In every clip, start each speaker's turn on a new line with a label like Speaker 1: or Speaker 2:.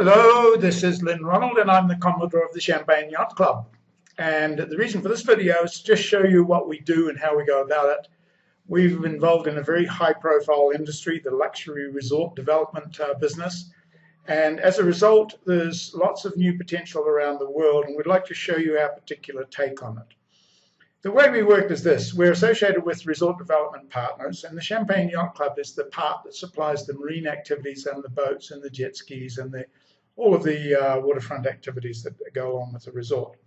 Speaker 1: Hello, this is Lynn Ronald, and I'm the Commodore of the Champagne Yacht Club. And the reason for this video is to just show you what we do and how we go about it. We've been involved in a very high-profile industry, the luxury resort development business. And as a result, there's lots of new potential around the world, and we'd like to show you our particular take on it. The way we work is this. We're associated with resort development partners, and the Champagne Yacht Club is the part that supplies the marine activities and the boats and the jet skis and all of the waterfront activities that go along with the resort.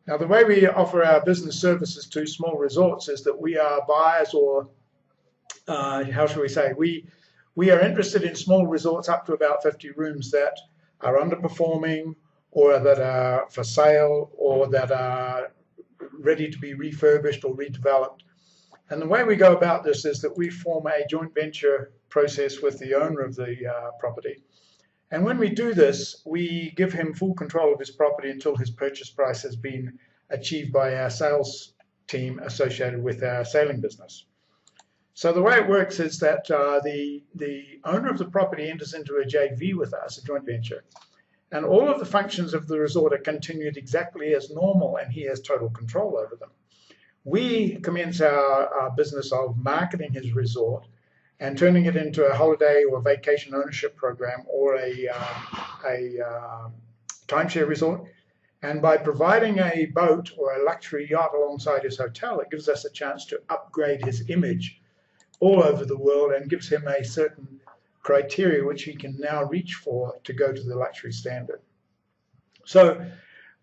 Speaker 1: Now, the way we offer our business services to small resorts is that we are buyers, or how shall we say, we are interested in small resorts up to about 50 rooms that are underperforming, or that are for sale, or that are ready to be refurbished or redeveloped. And the way we go about this is that we form a joint venture process with the owner of the property. And when we do this, we give him full control of his property until his purchase price has been achieved by our sales team associated with our sailing business. So the way it works is that the owner of the property enters into a JV with us, a joint venture, and all of the functions of the resort are continued exactly as normal, and he has total control over them. We commence our business of marketing his resort and turning it into a holiday or vacation ownership program, or a timeshare resort. And by providing a boat or a luxury yacht alongside his hotel, it gives us a chance to upgrade his image all over the world and gives him a certain criteria which he can now reach for to go to the luxury standard. So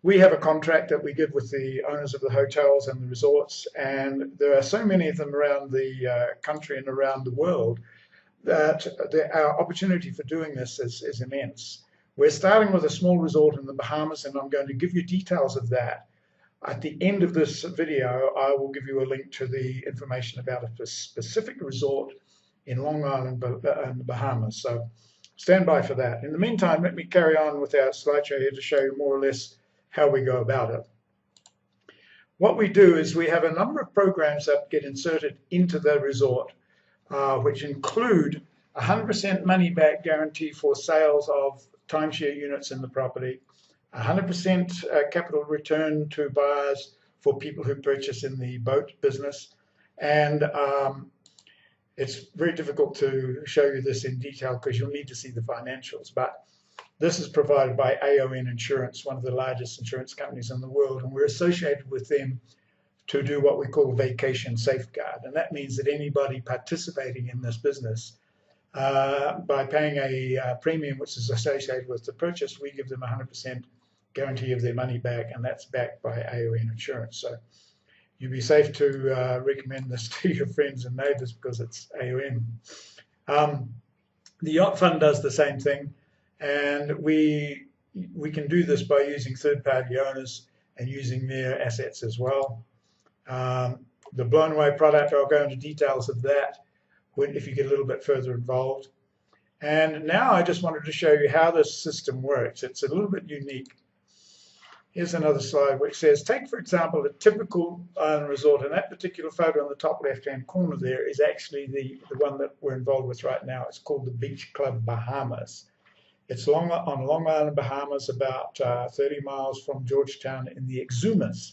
Speaker 1: we have a contract that we give with the owners of the hotels and the resorts, and there are so many of them around the country and around the world that our opportunity for doing this is immense. We're starting with a small resort in the Bahamas, and I'm going to give you details of that. At the end of this video, I will give you a link to the information about a specific resort in Long Island and the Bahamas. So stand by for that. In the meantime, let me carry on with our slideshow here to show you more or less how we go about it. What we do is we have a number of programs that get inserted into the resort, which include 100% money back guarantee for sales of timeshare units in the property, 100% capital return to buyers for people who purchase in the boat business, and it's very difficult to show you this in detail because you'll need to see the financials, but this is provided by AON Insurance, one of the largest insurance companies in the world, and we're associated with them to do what we call vacation safeguard. And that means that anybody participating in this business, by paying a premium which is associated with the purchase, we give them 100% guarantee of their money back, and that's backed by AON Insurance. So you'd be safe to recommend this to your friends and neighbors because it's AON. The Yacht Fund does the same thing, and we can do this by using third-party owners and using their assets as well. The Blown Away product, I'll go into details of that if you get a little bit further involved. And now I just wanted to show you how this system works. It's a little bit unique. Here's another slide which says, take for example a typical island resort, and that particular photo on the top left-hand corner there is actually the one that we're involved with right now. It's called the Beach Club Bahamas. It's on Long Island, Bahamas, about 30 miles from Georgetown in the Exumas.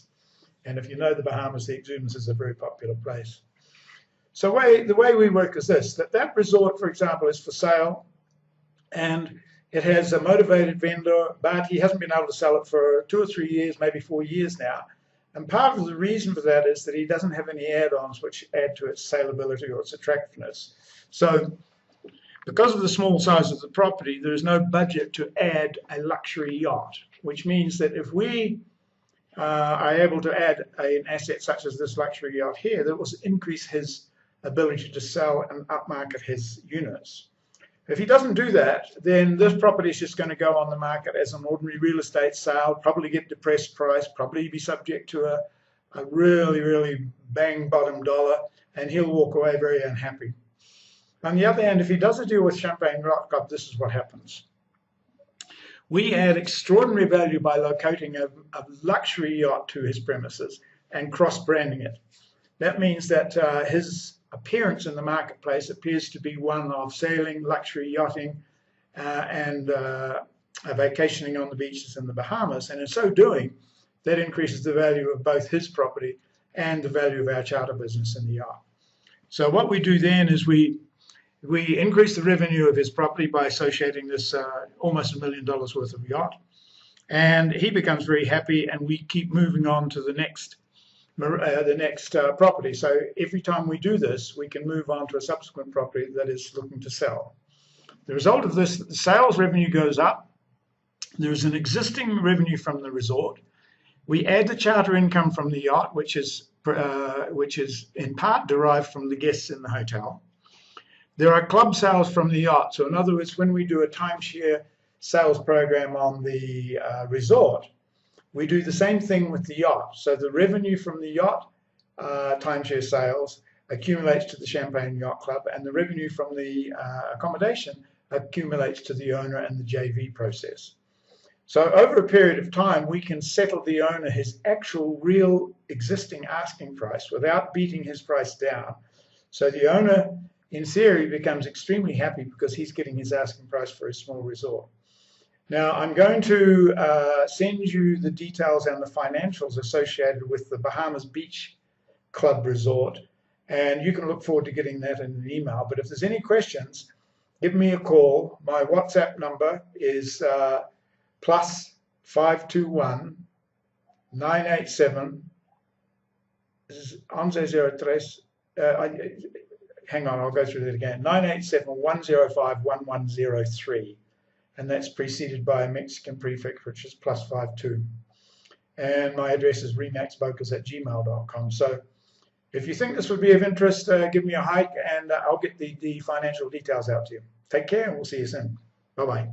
Speaker 1: And if you know the Bahamas, the Exumas is a very popular place. So the way we work is this, that resort, for example, is for sale, and it has a motivated vendor, but he hasn't been able to sell it for 2 or 3 years, maybe 4 years now. And part of the reason for that is that he doesn't have any add-ons which add to its saleability or its attractiveness. So because of the small size of the property, there is no budget to add a luxury yacht, which means that if we are able to add an asset such as this luxury yacht here, that will increase his ability to sell and upmarket his units. If he doesn't do that, then this property is just going to go on the market as an ordinary real estate sale, probably get depressed price, probably be subject to a really, really bang bottom dollar, and he'll walk away very unhappy. On the other hand, if he does a deal with Champagne Yacht Club, this is what happens. We add extraordinary value by locating a luxury yacht to his premises and cross-branding it. That means that his appearance in the marketplace appears to be one of sailing, luxury yachting, and vacationing on the beaches in the Bahamas, and in so doing, that increases the value of both his property and the value of our charter business in the yacht. So what we do then is we increase the revenue of his property by associating this almost $1 million worth of yacht, and he becomes very happy, and we keep moving on to the next property. So every time we do this, we can move on to a subsequent property that is looking to sell. The result of this, the sales revenue goes up. There is an existing revenue from the resort. We add the charter income from the yacht, which is in part derived from the guests in the hotel. There are club sales from the yacht. So in other words, when we do a timeshare sales program on the resort, we do the same thing with the yacht. So the revenue from the yacht timeshare sales accumulates to the Champagne Yacht Club, and the revenue from the accommodation accumulates to the owner and the JV process. So over a period of time, we can settle the owner his actual real existing asking price without beating his price down. So the owner, in theory, becomes extremely happy because he's getting his asking price for a small resort. Now, I'm going to send you the details and the financials associated with the Bahamas Beach Club Resort, and you can look forward to getting that in an email. But if there's any questions, give me a call. My WhatsApp number is +521 987 1103. Hang on, I'll go through that again. 987-105-1103. And that's preceded by a Mexican prefix, which is +52. And my address is remaxbokers@gmail.com. So if you think this would be of interest, give me a hike, and I'll get the financial details out to you. Take care, and we'll see you soon. Bye-bye.